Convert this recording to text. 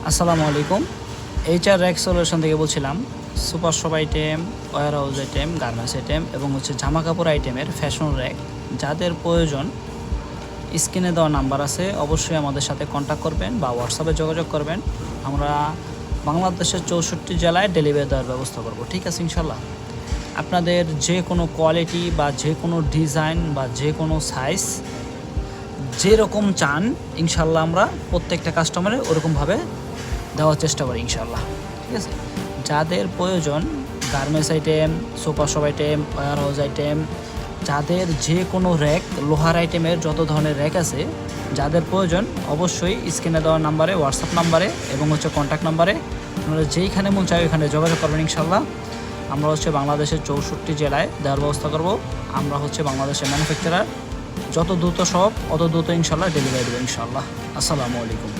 আসসালামু আলাইকুম। HR rack solution থেকে বলছিলাম। Super shop item, warehouse item, garments item এবং জামা কাপড় আইটেমের ফ্যাশন র্যাক যাদের প্রয়োজন, স্ক্রিনে দেওয়া নাম্বার আছে, অবশ্যই আমাদের সাথে কন্ট্যাক্ট করবেন বা হোয়াটসঅ্যাপে যোগাযোগ করবেন। আমরা বাংলাদেশের 64 জেলায় ডেলিভারি দেওয়ার ব্যবস্থা করব। ঠিক আছে ইনশাল্লাহ। আপনাদের যে কোনো কোয়ালিটি বা যে কোনো ডিজাইন বা যে কোনো সাইজ যেরকম চান, ইনশাল্লাহ আমরা প্রত্যেকটা কাস্টমারে ওরকমভাবে দেওয়ার চেষ্টা করি ইনশাল্লাহ। ঠিক আছে। যাদের প্রয়োজন garments item, super shop item, warehouse item, যাদের যে কোনো র্যাক, লোহার আইটেমের যত ধরনের র্যাক আছে, যাদের প্রয়োজন অবশ্যই স্ক্রিনে দেওয়ার নাম্বারে, হোয়াটসঅ্যাপ নাম্বারে এবং কন্ট্যাক্ট নাম্বারে আপনারা যেইখানে মন চাই ওইখানে যোগাযোগ করবেন ইনশাল্লাহ। আমরা বাংলাদেশের 64 জেলায় দেওয়ার ব্যবস্থা করব। আমরা বাংলাদেশের ম্যানুফ্যাকচারার, যত দ্রুত সব অত দ্রুত ইনশাল্লাহ ডেলিভারি দেবো ইনশাল্লাহ। আসসালামু আলাইকুম।